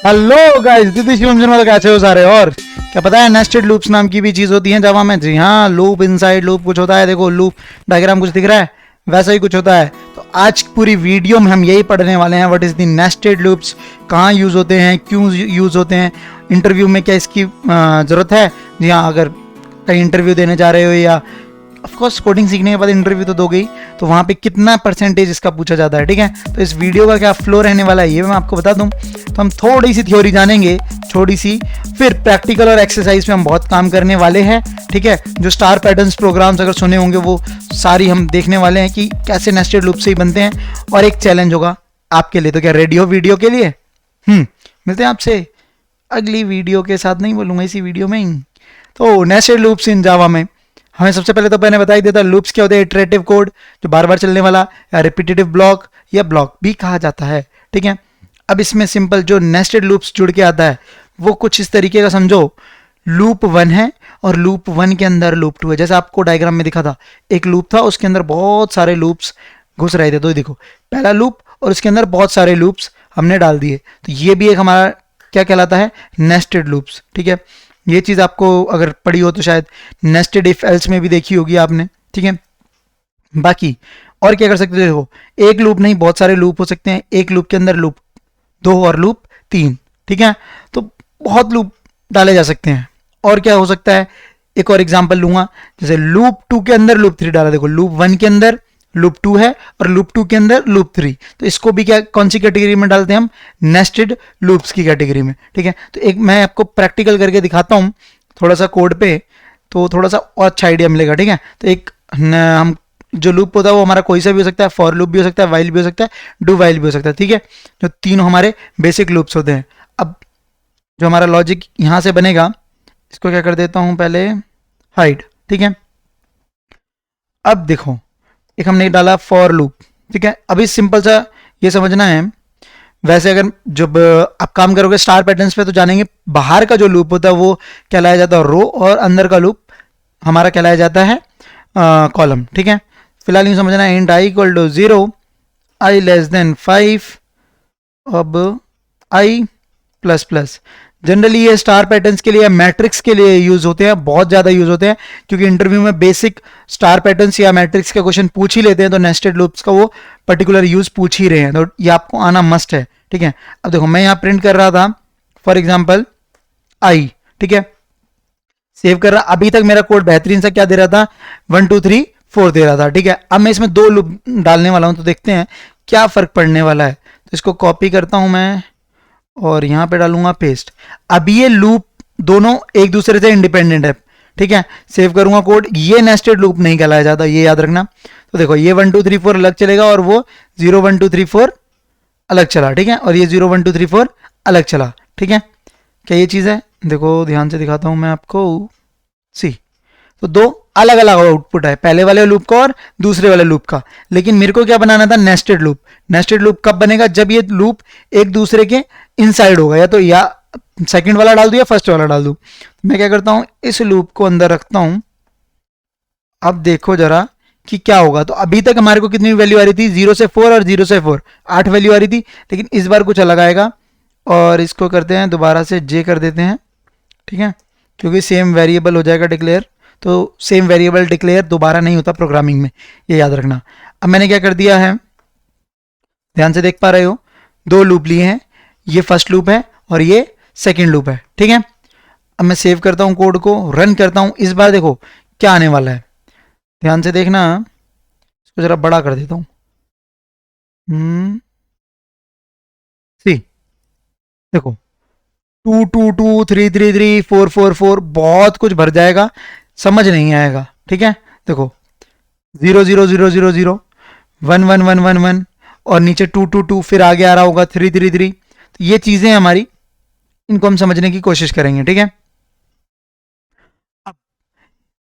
Hello guys, this Shivam Sharma. कैसे हो सारे? और क्या पता है नेस्टेड लूप्स नाम की भी चीज होती है जावा में? जी हाँ, लूप इनसाइड लूप कुछ होता है। देखो लूप डायग्राम कुछ दिख रहा है, वैसा ही कुछ होता है। तो आज पूरी वीडियो में हम यही पढ़ने वाले हैं, what is the nested loops, कहाँ यूज होते हैं, क्यों यूज होते हैं, इंटरव्यू में क्या इसकी जरूरत है। जी हाँ, अगर कहीं इंटरव्यू देने जा रहे हो या ऑफकोर्स कोडिंग सीखने के बाद इंटरव्यू तो दोगे ही, तो वहाँ पे कितना परसेंटेज इसका पूछा जाता है। ठीक है, तो इस वीडियो का क्या फ्लो रहने वाला है ये मैं आपको बता दूं। तो हम थोड़ी सी थ्योरी जानेंगे, थोड़ी सी, फिर प्रैक्टिकल और एक्सरसाइज पे हम बहुत काम करने वाले हैं। ठीक है, जो स्टार पैटर्न्स प्रोग्राम्स अगर सुने होंगे वो सारी हम देखने वाले हैं कि कैसे नेस्टेड लूप से ही बनते हैं। और एक चैलेंज होगा आपके लिए, तो क्या रेडी हो वीडियो के लिए? मिलते हैं आपसे अगली वीडियो के साथ, नहीं बोलूँगा इसी वीडियो में ही। तो नेस्टेड लूप्स इन जावा में हमें सबसे पहले तो मैंने बता ही देता, लूप्स क्या होते हैं? इटरेटिव कोड, जो बार बार चलने वाला, या रिपीटेटिव ब्लॉक या ब्लॉक भी कहा जाता है। ठीक है, अब इसमें सिंपल जो नेस्टेड लूप्स जुड़ के आता है वो कुछ इस तरीके का समझो। लूप 1 है और लूप 1 के अंदर लूप 2 है। जैसे आपको डायग्राम में दिखा था, एक लूप था, उसके अंदर बहुत सारे लूप्स घुस रहे थे। तो देखो पहला लूप और उसके अंदर बहुत सारे लूप्स हमने डाल दिए, तो ये भी एक हमारा क्या कहलाता है? Nested loops. ठीक है, ये चीज़ आपको अगर पढ़ी हो तो शायद नेस्टेड इफ एल्स में भी देखी होगी आपने। ठीक है, बाकी और क्या कर सकते हो? देखो एक लूप नहीं, बहुत सारे लूप हो सकते हैं। एक लूप के अंदर लूप 2 और लूप 3। ठीक है, तो बहुत लूप डाले जा सकते हैं। और क्या हो सकता है? एक और एग्जांपल लूंगा, जैसे लूप 2 के अंदर लूप 3 डाला। देखो लूप 1 के अंदर लूप 2 है और लूप 2 के अंदर लूप 3, तो इसको भी क्या कौन सी कैटेगरी में डालते हैं हम? नेस्टेड लूप्स की कैटेगरी में। ठीक है, तो एक मैं आपको प्रैक्टिकल करके दिखाता हूँ थोड़ा सा कोड पे, तो थोड़ा सा और अच्छा आइडिया मिलेगा। ठीक है, तो एक हम जो लूप होता है वो हमारा कोई सा भी हो सकता है, फॉर लूप भी हो सकता है, वाइल भी हो सकता है, डू वाइल भी हो सकता है। ठीक है, जो तीनों हमारे बेसिक लूप्स होते हैं। अब जो हमारा लॉजिक यहाँ से बनेगा, इसको क्या कर देता हूँ पहले, हाइड। ठीक है, अब देखो एक हमने डाला फॉर लूप। ठीक है, अभी सिंपल सा ये समझना है। वैसे अगर जब आप काम करोगे स्टार पैटर्न्स पे तो जानेंगे, बाहर का जो लूप होता है वो कहलाया जाता है रो, और अंदर का लूप हमारा कहलाया जाता है कॉलम। ठीक है, फिलहाल ये समझना है, int I equal to 0, I less than 5, अब आई प्लस प्लस। जनरली ये स्टार पैटर्न्स के लिए, मैट्रिक्स के लिए यूज होते हैं, बहुत ज़्यादा यूज होते हैं, क्योंकि इंटरव्यू में बेसिक स्टार पैटर्न्स या मैट्रिक्स के क्वेश्चन पूछ ही लेते हैं, तो नेस्टेड लूप्स का वो पर्टिकुलर यूज पूछ ही रहे हैं, तो ये आपको आना मस्ट है। ठीक है, अब देखो मैं यहाँ प्रिंट कर रहा था फॉर एग्जाम्पल आई। ठीक है, सेव कर रहा, अभी तक मेरा कोड बेहतरीन सा क्या दे रहा था? 1 2 3 4 दे रहा था। ठीक है, अब मैं इसमें 2 लूप डालने वाला हूँ, तो देखते हैं क्या फर्क पड़ने वाला है। तो इसको कॉपी करता हूँ मैं और यहाँ पे डालूंगा पेस्ट। अब ये लूप दोनों एक दूसरे से इंडिपेंडेंट है। ठीक है, सेव करूंगा कोड, ये नेस्टेड लूप नहीं कहलाया जाता, ये याद रखना। तो देखो ये 1 2 3 4 अलग चलेगा और वो 0 1 2 3 4 अलग चला। ठीक है, और ये 0 1 2 3 4 अलग चला। ठीक है, क्या ये चीज़ है? देखो ध्यान से दिखाता हूं मैं आपको, सी, तो 2 अलग अलग आउटपुट है, पहले वाले लूप का और दूसरे वाले लूप का। लेकिन मेरे को क्या बनाना था? Nested loop. नेस्टेड लूप कब बनेगा? जब ये लूप एक दूसरे के इनसाइड होगा, या तो या सेकंड वाला डाल दूं या फर्स्ट वाला डाल दूं। मैं क्या करता हूं, इस लूप को अंदर रखता हूं। अब देखो जरा कि क्या होगा। तो अभी तक हमारे को कितनी वैल्यू आ रही थी? 0 से 4 और 0 से 4, 8 वैल्यू आ रही थी। लेकिन इस बार कुछ अलग आएगा, और इसको करते हैं दोबारा से जे कर देते हैं। ठीक है, क्योंकि सेम वेरिएबल हो जाएगा डिक्लेयर, तो सेम वेरिएबल डिक्लेयर दोबारा नहीं होता प्रोग्रामिंग में, ये याद रखना। अब मैंने क्या कर दिया है, ध्यान से देख पा रहे हो, 2 लूप लिए हैं, ये फर्स्ट लूप है और ये सेकंड लूप है। ठीक है, अब मैं सेव करता हूं कोड को, रन करता हूं। इस बार देखो क्या आने वाला है, ध्यान से देखना। इसको जरा बड़ा कर देता हूं। सी, देखो 2 2 2 3 3 3 4 4 4 बहुत कुछ भर जाएगा, समझ नहीं आएगा। ठीक है, देखो 0 0 0 0 0 1 1 1 1 1 और नीचे 2 2 2, फिर आगे आ रहा होगा 3 3 3। तो ये चीजें हमारी, इनको हम समझने की कोशिश करेंगे। ठीक है, अब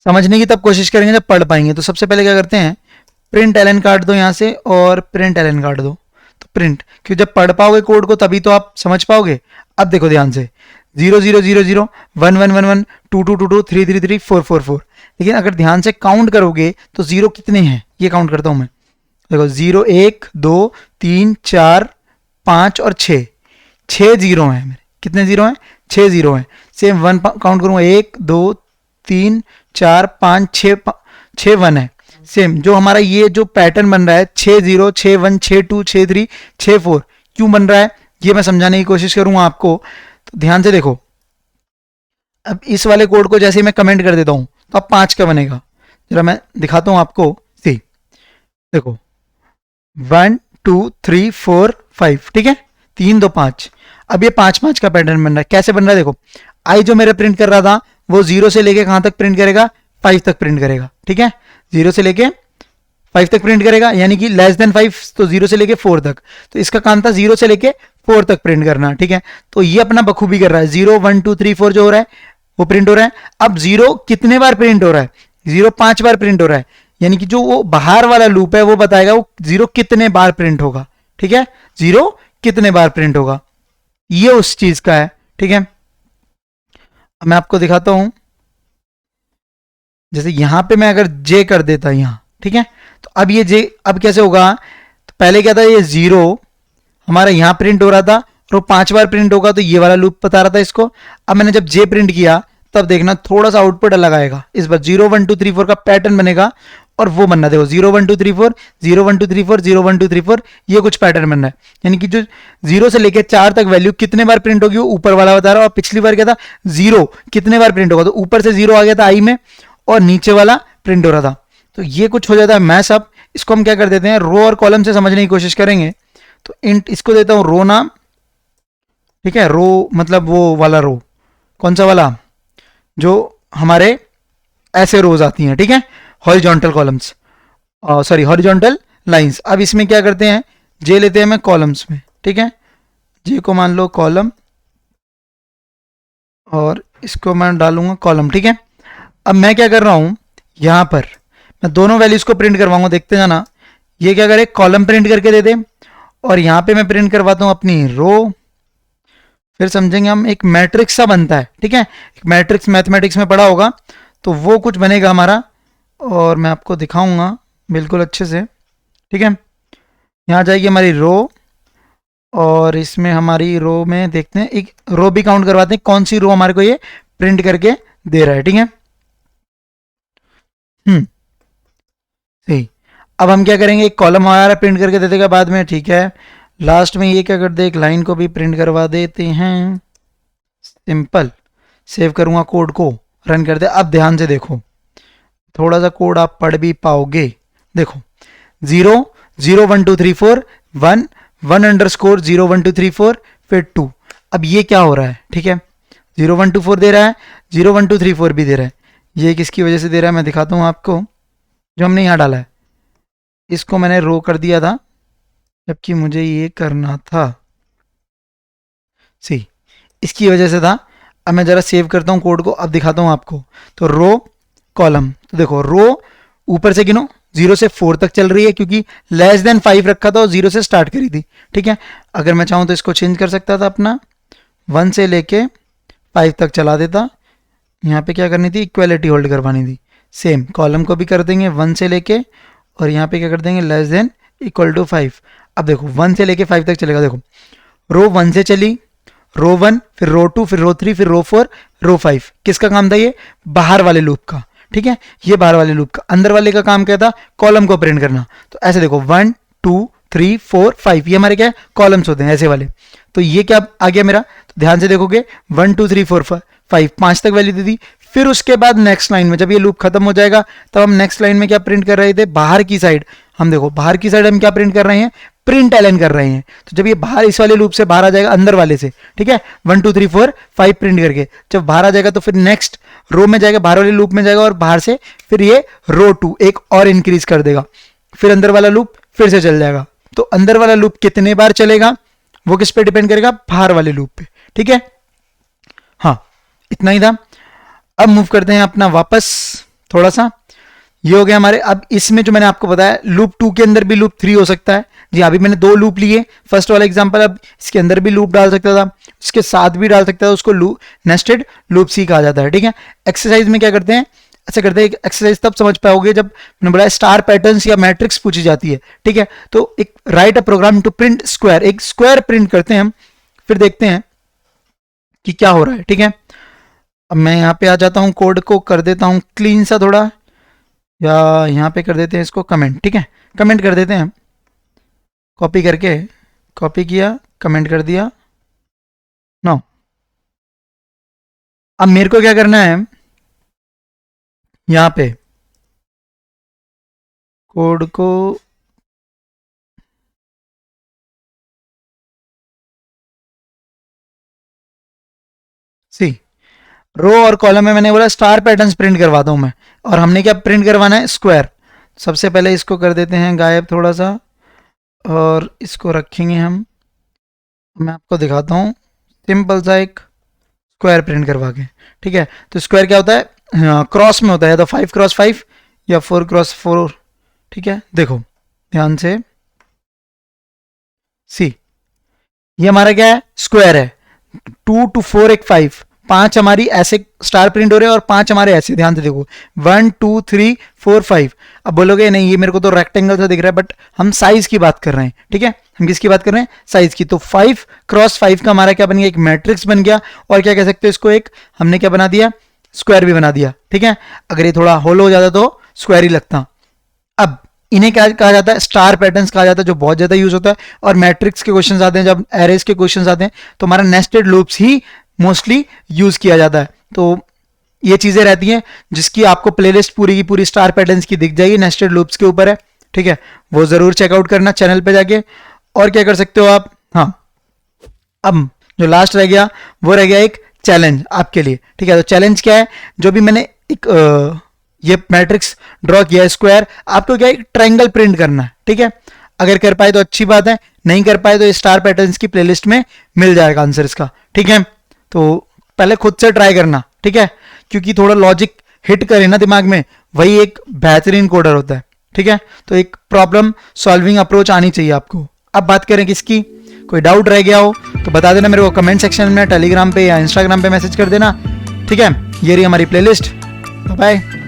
समझने की तब कोशिश करेंगे जब पढ़ पाएंगे। तो सबसे पहले क्या करते हैं, प्रिंट एलन काट दो यहाँ से और प्रिंट एलन काट दो। तो प्रिंट, क्योंकि जब पढ़ पाओगे कोड को तभी तो आप समझ पाओगे। अब देखो ध्यान से, 0 0 0 0 1 1 1 1 2 2 2 2 3 3 3 4 4 4। लेकिन अगर ध्यान से काउंट करोगे तो 0 कितने हैं, ये काउंट करता हूं मैं। देखो 0 1 2 3 4 5 और 6, 6 0 हैं मेरे। कितने जीरो हैं? 6 जीरो हैं। सेम वन काउंट करूंगा, 1 2 3 4 5 6 वन है। सेम जो हमारा ये जो पैटर्न बन रहा है 6 0 6 1 6 2 6 3 6 4, क्यों बन रहा है ये मैं समझाने की कोशिश करूंगा आपको। तो ध्यान से देखो, अब इस वाले कोड को जैसे ही मैं कमेंट कर देता हूं तो अब 5 का बनेगा। जरा मैं दिखाता हूं आपको। सी देखो 1 2 3 4 5, ठीक है, 3 2 5। अब ये 5 5 का पैटर्न बन रहा है। कैसे बन रहा है देखो, आई जो मेरा प्रिंट कर रहा था वो 0 से लेके कहां तक प्रिंट करेगा? 5 तक प्रिंट करेगा, ठीक है, 0 से लेके 5 तक प्रिंट करेगा, यानी कि लेस देन 5 तो 0 से लेके 4 तक। तो इसका काम था 0 से लेके 4 तक प्रिंट करना, ठीक है। तो ये अपना बखूबी कर रहा है, 0 1 2 3 4 जो हो रहा है वो प्रिंट हो रहा है। अब 0 कितने बार प्रिंट हो रहा है? 0 5 बार प्रिंट हो रहा है, यानी कि जो वो बाहर वाला लूप है वो बताएगा वो 0 कितने बार प्रिंट होगा, ठीक है, 0 कितने बार प्रिंट होगा, ये उस चीज का है, ठीक है। अब मैं आपको दिखाता हूं, जैसे यहां पे मैं अगर जे कर देता यहां, ठीक है, तो अब ये जे अब कैसे होगा? तो पहले क्या था, ये 0 हमारा यहां प्रिंट हो रहा था और वो 5 बार प्रिंट होगा, तो ये वाला लूप बता रहा था इसको। अब मैंने जब जे प्रिंट किया तब देखना थोड़ा सा आउटपुट अलग आएगा। इस बार 0 1 2 3 4 का पैटर्न बनेगा और वो बनना, देखो 0 1 2 3 4 0 1 2 3 4 0 1 2 3 4, ये कुछ पैटर्न बनना है। यानी कि जो 0 से लेके 4 तक वैल्यू कितने बार प्रिंट होगी वो ऊपर वाला बता रहा है। और पिछली बार क्या था, 0 कितने बार प्रिंट होगा, तो ऊपर से 0 आ गया था आई में और नीचे वाला प्रिंट हो रहा था। तो ये कुछ हो जाता है मैस। अब इसको हम क्या कर देते हैं, रो और कॉलम से समझने की कोशिश करेंगे। तो इंट इसको देता हूं रो नाम, ठीक है, रो मतलब वो वाला रो, कौन सा वाला, जो हमारे ऐसे रोज आती हैं, ठीक है, horizontal columns, sorry horizontal lines. अब इसमें क्या करते हैं, जे लेते हैं मैं कॉलम्स में, ठीक है, जे को मान लो कॉलम और इसको मैं डालूंगा कॉलम, ठीक है। अब मैं क्या कर रहा हूं, यहां पर मैं दोनों वैल्यूज को प्रिंट करवाऊंगा, देखते जाना। ये क्या करे, कॉलम प्रिंट करके दे दे और यहां पे मैं प्रिंट करवाता हूं अपनी रो। फिर समझेंगे हम, एक मैट्रिक्स सा बनता है, ठीक है, एक मैट्रिक्स मैथमेटिक्स में पढ़ा होगा, तो वो कुछ बनेगा हमारा और मैं आपको दिखाऊंगा बिल्कुल अच्छे से, ठीक है। यहाँ जाएगी हमारी रो और इसमें हमारी रो में देखते हैं, एक रो भी काउंट करवाते हैं कौन सी रो हमारे को ये प्रिंट करके दे रहा है, ठीक है। सही। अब हम क्या करेंगे, एक कॉलम हमारा प्रिंट करके दे देगा बाद में, ठीक है। लास्ट में ये क्या कर दे, एक लाइन को भी प्रिंट करवा देते हैं, सिंपल। सेव करूंगा कोड को, रन कर दे। अब ध्यान से देखो, थोड़ा सा कोड आप पढ़ भी पाओगे। देखो 0 0 1 2 3 4 1 1 अंडरस्कोर 0 1 2 3 4 फिर 2। अब ये क्या हो रहा है, ठीक है, 0 1 2 4 दे रहा है, 0 1 2 3 4 भी दे रहा है। ये किसकी वजह से दे रहा है मैं दिखाता हूँ आपको, जो हमने यहाँ डाला है इसको मैंने रो कर दिया था जबकि मुझे ये करना था सी, इसकी वजह से था। अब मैं जरा सेव करता हूँ कोड को, अब दिखाता हूँ आपको। तो रो कॉलम, तो देखो रो ऊपर से गिनो 0 से 4 तक चल रही है क्योंकि लेस देन 5 रखा था और 0 से स्टार्ट करी थी, ठीक है। अगर मैं चाहूँ तो इसको चेंज कर सकता था, अपना 1 से लेके 5 तक चला देता। यहाँ पे क्या करनी थी, इक्वालिटी होल्ड करवानी थी। सेम कॉलम को भी कर देंगे 1 से लेके और यहाँ पे क्या कर देंगे, लेस देन इक्वल टू 5। अब देखो 1 से लेके 5 तक चलेगा। देखो रो 1 से चली, रो 1 फिर रो 2 फिर रो 3 फिर रो 4 रो 5। किसका काम था ये, बाहर वाले लूप का, ठीक है, ये बाहर वाले लूप का। अंदर वाले का काम क्या था, कॉलम को प्रिंट करना। तो ऐसे देखो 1 2 3 4 5 ये हमारे क्या है, कॉलम्स होते हैं ऐसे वाले। तो ये क्या आ गया मेरा, तो ध्यान से देखोगे 1 2 3 4 5 5 तक वैल्यू दी थी। फिर उसके बाद नेक्स्ट लाइन में जब ये लूप खत्म हो जाएगा तब हम नेक्स्ट लाइन में क्या प्रिंट कर रहे थे, बाहर की साइड। हम देखो बाहर की साइड हम क्या प्रिंट कर रहे हैं, प्रिंट एलन कर रहे हैं। तो जब ये बाहर इस वाले लूप से बाहर आ जाएगा अंदर वाले से, ठीक है, 1 2 3 4 5 प्रिंट करके जब बाहर आ जाएगा तो फिर नेक्स्ट रो में जाएगा, बाहर वाले लूप में जाएगा और बाहर से फिर ये रो 2 एक और इंक्रीज कर देगा। फिर अंदर वाला लूप फिर से चल जाएगा। तो अंदर वाला लूप कितने बार चलेगा वो किस पे डिपेंड करेगा, बाहर वाले लूप पे, ठीक है। हाँ इतना ही था। अब मूव करते हैं अपना वापस थोड़ा सा, ये हो गया हमारे। अब इसमें जो मैंने आपको बताया लूप 2 के अंदर भी लूप 3 हो सकता है। जी अभी मैंने 2 लूप लिए, फर्स्ट वाला एग्जांपल, अब इसके अंदर भी लूप डाल सकता था, इसके साथ भी डाल सकता था, उसको नेस्टेड लूप सी कहा जाता है, ठीक है। एक्सरसाइज में क्या करते हैं, ऐसे करते हैं, एक्सरसाइज तब समझ पाओगे जब मैंने बोला स्टार पैटर्न्स या मैट्रिक्स पूछी जाती है, ठीक है। तो एक write a program to print square, एक स्क्वायर प्रिंट करते हैं हम, फिर देखते हैं कि क्या हो रहा है, ठीक है। अब मैं यहाँ पे आ जाता हूँ, कोड को कर देता हूँ क्लीन सा थोड़ा, या यहाँ पे कर देते हैं इसको कमेंट, ठीक है, कमेंट कर देते हैं, कॉपी करके, कॉपी किया, कमेंट कर दिया। नो, अब मेरे को क्या करना है, यहाँ पे कोड को सी, रो और कॉलम में मैंने बोला स्टार पैटर्न्स प्रिंट करवाता हूं मैं, और हमने क्या प्रिंट करवाना है, स्क्वायर। सबसे पहले इसको कर देते हैं गायब थोड़ा सा, और इसको रखेंगे हम, मैं आपको दिखाता हूँ सिंपल सा एक स्क्वायर प्रिंट करवा के, ठीक है। तो स्क्वायर क्या होता है, क्रॉस में होता है, तो 5x5 या 4x4, ठीक है। देखो ध्यान से, सी, ये हमारा क्या है, स्क्वायर है, 2 to 4 एक 5, 5 हमारी ऐसे स्टार प्रिंट हो रहे हैं और 5 हमारे ऐसे, ध्यान से देखो 1 2 3 4 5। अब बोलोगे नहीं ये मेरे को तो रेक्टेंगल सा दिख रहा है, बट हम साइज की बात कर रहे हैं, ठीक है, हम किसकी बात कर रहे हैं, साइज की। तो 5x5 का हमारा क्या बन गया, एक मैट्रिक्स बन गया, और क्या कह सकते हो इसको, एक हमने क्या बना दिया, स्क्वायर भी बना दिया, ठीक है। अगर ये थोड़ा होल हो जाता तो स्क्वायर ही लगता। अब इन्हें क्या कहा जाता है, स्टार पैटर्न्स कहा जाता है, जो बहुत ज्यादा यूज होता है। और मैट्रिक्स के क्वेश्चंस आते हैं, जब एरेज के क्वेश्चंस आते हैं, तो हमारा नेस्टेड लूप्स ही मोस्टली यूज किया जाता है। तो ये चीजें रहती हैं, जिसकी आपको प्लेलिस्ट पूरी की पूरी स्टार पैटर्न्स की दिख जाएगी, नेस्टेड लूप्स के ऊपर है, ठीक है, वो जरूर चेकआउट करना चैनल पे जाके। और क्या कर सकते हो आप, हाँ, अब जो लास्ट रह गया वो रह गया एक चैलेंज आपके लिए, ठीक है। तो चैलेंज क्या है, जो भी मैंने एक ये मैट्रिक्स ड्रॉ किया है स्क्वायर, आपको क्या है, ट्रायंगल प्रिंट करना है, ठीक है। अगर कर पाए तो अच्छी बात है, नहीं कर पाए तो ये स्टार पैटर्न्स की प्लेलिस्ट में मिल जाएगा आंसर इसका, ठीक है। तो पहले खुद से ट्राई करना, ठीक है, क्योंकि थोड़ा लॉजिक हिट करे ना दिमाग में, वही एक बेहतरीन कोडर होता है, ठीक है। तो एक प्रॉब्लम सॉल्विंग अप्रोच आनी चाहिए आपको। अब बात करें किसकी, कोई डाउट रह गया हो तो बता देना मेरे को कमेंट सेक्शन में, टेलीग्राम पे या इंस्टाग्राम पे मैसेज कर देना, ठीक है। ये रही हमारी प्लेलिस्ट, बाय।